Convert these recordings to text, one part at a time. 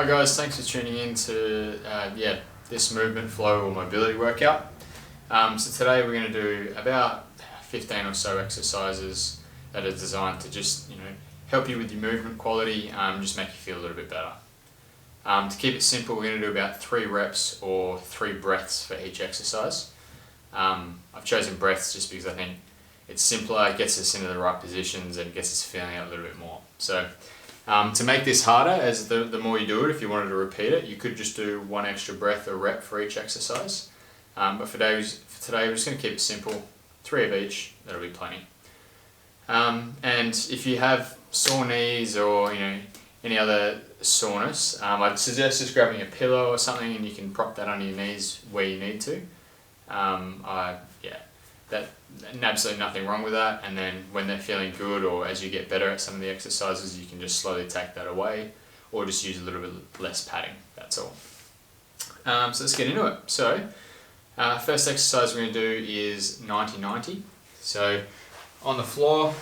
Hi guys, thanks for tuning in to this movement flow or mobility workout. So today we're going to do about 15 or so exercises that are designed to just help you with your movement quality, just make you feel a little bit better. To keep it simple, we're going to do about 3 reps or 3 breaths for each exercise. I've chosen breaths just because I think it's simpler, it gets us into the right positions and gets us feeling it a little bit more. So to make this harder, as the more you do it, if you wanted to repeat it, you could just do 1 extra breath or rep for each exercise. But for today, we're just going to keep it simple, 3 of each, that'll be plenty. And if you have sore knees or any other soreness, I'd suggest just grabbing a pillow or something and you can prop that under your knees where you need to. Absolutely nothing wrong with that, and then when they're feeling good or as you get better at some of the exercises, you can just slowly take that away or just use a little bit less padding, that's all. So let's get into it. So first exercise we're going to do is 90-90. So on the floor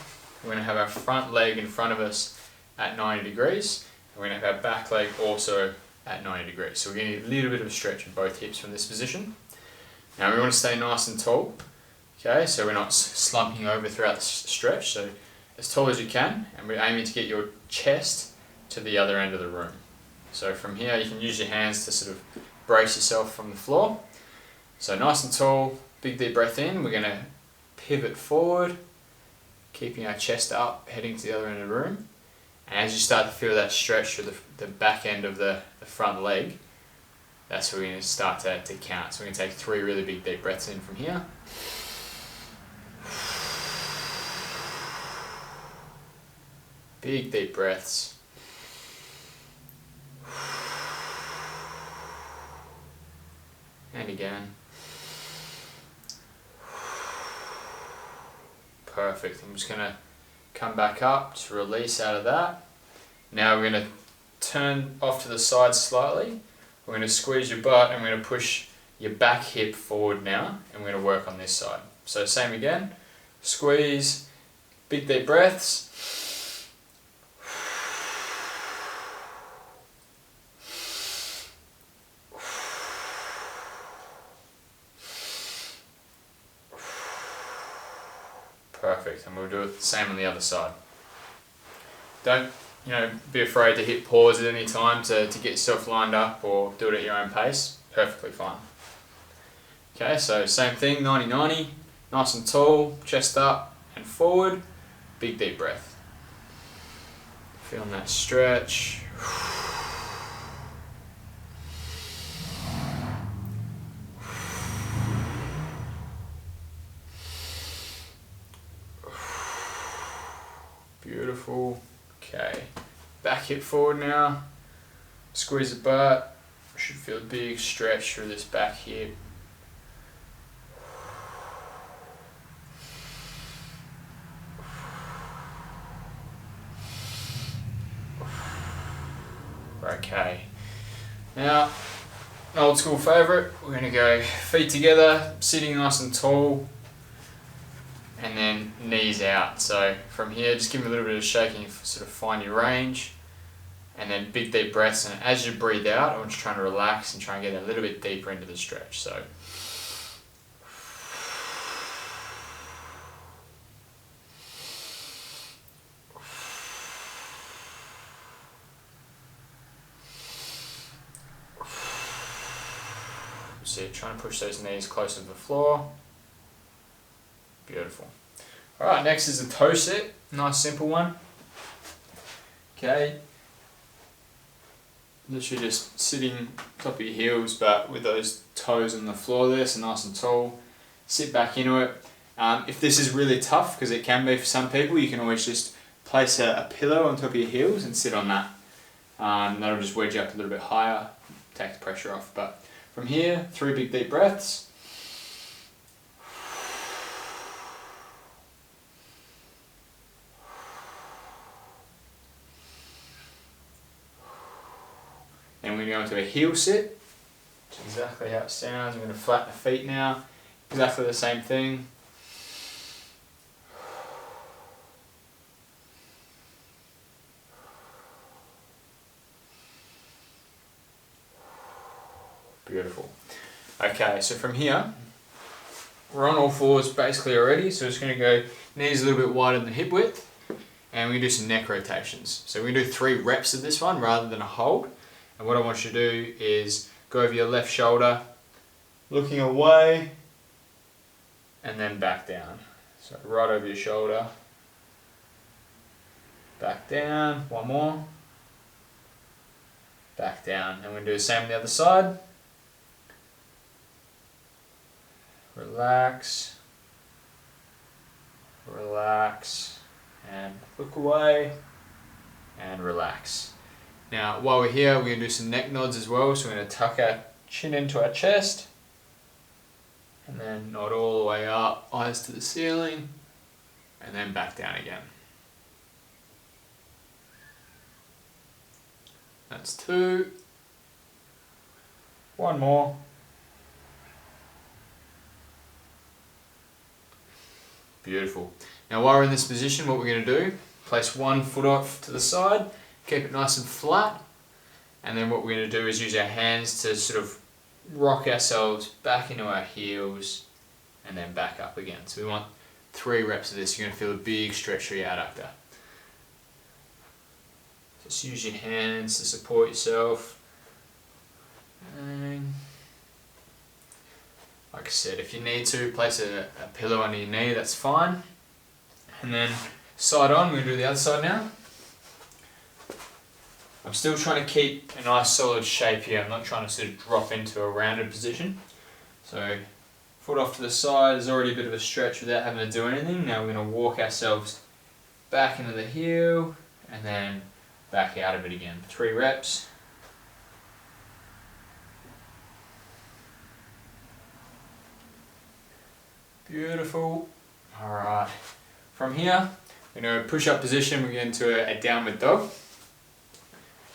we're going to have our front leg in front of us at 90 degrees, and we're going to have our back leg also at 90 degrees. So we're going to need a little bit of a stretch of both hips from this position. Now we want to stay nice and tall. Okay, so we're not slumping over throughout the stretch, so as tall as you can, and we're aiming to get your chest to the other end of the room. So from here you can use your hands to sort of brace yourself from the floor. So nice and tall, big deep breath in, we're going to pivot forward, keeping our chest up, heading to the other end of the room. And as you start to feel that stretch through the back end of the front leg, that's where we're going to start to count. So we're going to take 3 really big deep breaths in from here. Big deep breaths. And again. Perfect. I'm just going to come back up to release out of that. Now we're going to turn off to the side slightly. We're going to squeeze your butt and we're going to push your back hip forward now, and we're going to work on this side. So same again. Squeeze. Big deep breaths. Perfect, and we'll do it the same on the other side. Don't be afraid to hit pause at any time to get yourself lined up, or do it at your own pace. Perfectly fine. Okay, so same thing, 90-90, nice and tall, chest up and forward, big deep breath. Feeling that stretch. Beautiful. Okay, back hip forward now. Squeeze the butt. Should feel a big stretch through this back hip. Okay. Now, an old school favourite. We're going to go feet together, sitting nice and tall. And then knees out. So from here, just give me a little bit of shaking, sort of find your range. And then big deep breaths, and as you breathe out, I want you to try and relax and try and get a little bit deeper into the stretch. So trying to push those knees closer to the floor. Beautiful. Alright, next is a toe sit. Nice simple one. Okay. Literally just sitting top of your heels, but with those toes on the floor there, so nice and tall. Sit back into it. If this is really tough, because it can be for some people, you can always just place a pillow on top of your heels and sit on that. That'll just wedge you up a little bit higher, take the pressure off. But from here, 3 big deep breaths. And we're going to go into a heel sit, which is exactly how it sounds. I'm going to flatten the feet now, exactly the same thing. Beautiful. Okay, so from here, we're on all fours basically already, so it's going to go knees a little bit wider than hip width, and we do some neck rotations. So we do 3 reps of this one rather than a hold. And what I want you to do is go over your left shoulder, looking away, and then back down. So right over your shoulder, back down, one more, back down. And we're going to do the same on the other side. Relax, relax, and look away, and relax. Now, while we're here, we're going to do some neck nods as well. So we're going to tuck our chin into our chest, and then nod all the way up, eyes to the ceiling, and then back down again. That's 2. One more. Beautiful. Now while we're in this position, what we're going to do, place one foot off to the side, keep it nice and flat, and then what we're going to do is use our hands to sort of rock ourselves back into our heels and then back up again. So we want 3 reps of this. You're going to feel a big stretch through your adductor. Just use your hands to support yourself. And like I said, if you need to, place a pillow under your knee, that's fine. And then side on, we're going to do the other side now. I'm still trying to keep a nice solid shape here. I'm not trying to sort of drop into a rounded position. So foot off to the side is already a bit of a stretch without having to do anything. Now we're going to walk ourselves back into the heel and then back out of it again. 3 reps. Beautiful. Alright. From here, we're going to push up position, we get into a downward dog.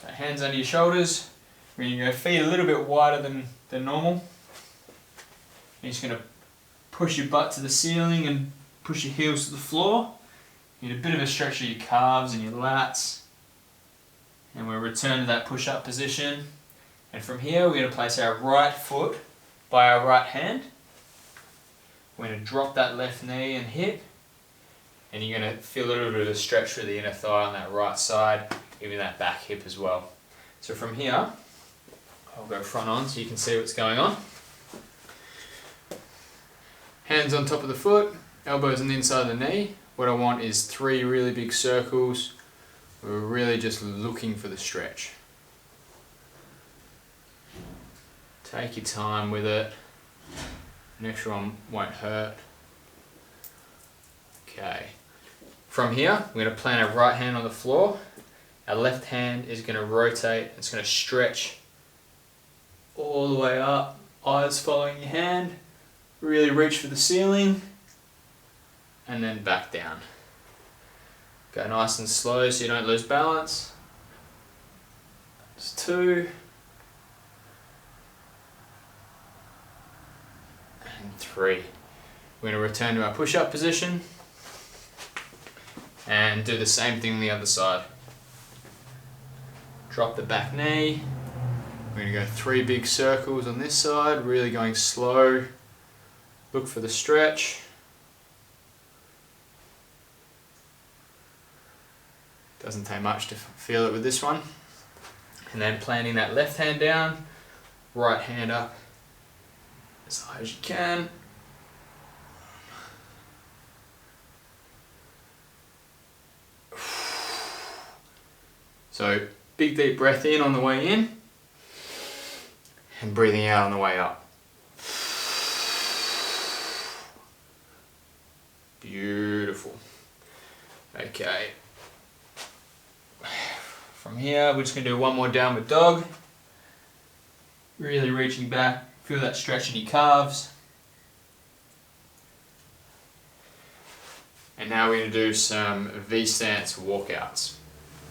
So hands under your shoulders. We're going to go feet a little bit wider than normal. You're just going to push your butt to the ceiling and push your heels to the floor. You need a bit of a stretch of your calves and your lats. And we'll return to that push-up position. And from here, we're going to place our right foot by our right hand. We're going to drop that left knee and hip, and you're going to feel a little bit of a stretch through the inner thigh on that right side, even that back hip as well. So from here, I'll go front on so you can see what's going on. Hands on top of the foot, elbows on the inside of the knee. What I want is 3 really big circles. We're really just looking for the stretch. Take your time with it. An extra one won't hurt. Okay. From here, we're going to plant our right hand on the floor. Our left hand is going to rotate. It's going to stretch all the way up. Eyes following your hand. Really reach for the ceiling. And then back down. Go nice and slow so you don't lose balance. That's 2. And 3. We're going to return to our push-up position and do the same thing on the other side. Drop the back knee. We're going to go 3 big circles on this side, really going slow. Look for the stretch. Doesn't take much to feel it with this one. And then planting that left hand down, right hand up as high as you can. So big deep breath in on the way in and breathing out on the way up. Beautiful. Okay. From here, we're just going to do one more downward dog. Really reaching back, feel that stretch in your calves. And now we're going to do some V-stance walkouts.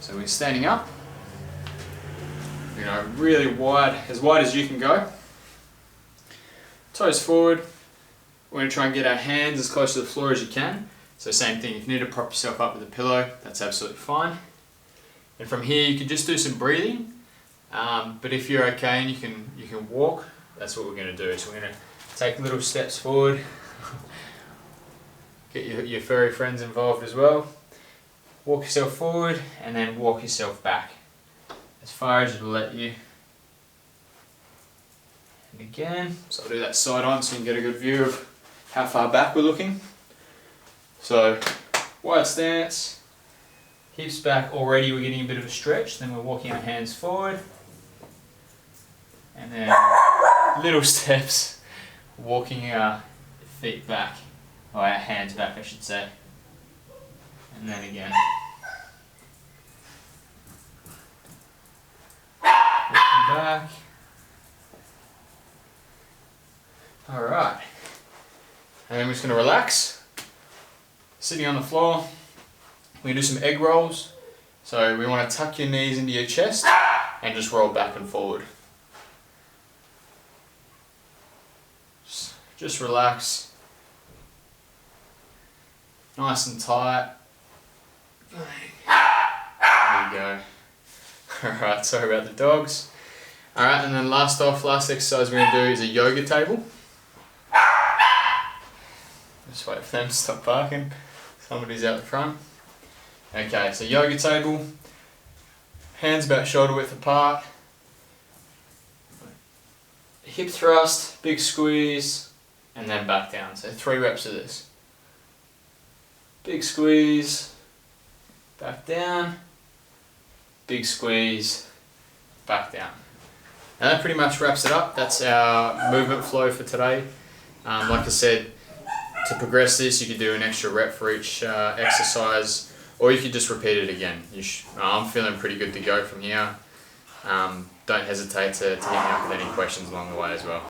So we're standing up, really wide as you can go. Toes forward. We're going to try and get our hands as close to the floor as you can. So same thing, if you need to prop yourself up with a pillow, that's absolutely fine. And from here you can just do some breathing, but if you're okay and you can walk, that's what we're going to do. So we're going to take little steps forward, get your furry friends involved as well. Walk yourself forward and then walk yourself back as far as it'll let you. And again, so I'll do that side on so you can get a good view of how far back we're looking. So wide stance, hips back already, we're getting a bit of a stretch, then we're walking our hands forward. And then little steps, walking our feet back, or our hands back I should say. And then again. Walking back. Alright. And then we're just going to relax. Sitting on the floor. We're going to do some egg rolls. So we want to tuck your knees into your chest and just roll back and forward. Just relax. Nice and tight. There you go. Alright, sorry about the dogs. Alright, and then last exercise we're going to do is a yoga table. Just wait for them to stop barking. Somebody's out the front. Okay, so yoga table. Hands about shoulder width apart. Hip thrust, big squeeze, and then back down. So 3 reps of this. Big squeeze, back down, big squeeze, back down. And that pretty much wraps it up. That's our movement flow for today. Like I said, to progress this, you could do an extra rep for each exercise, or you could just repeat it again. I'm feeling pretty good to go from here. Don't hesitate to hit me up with any questions along the way as well.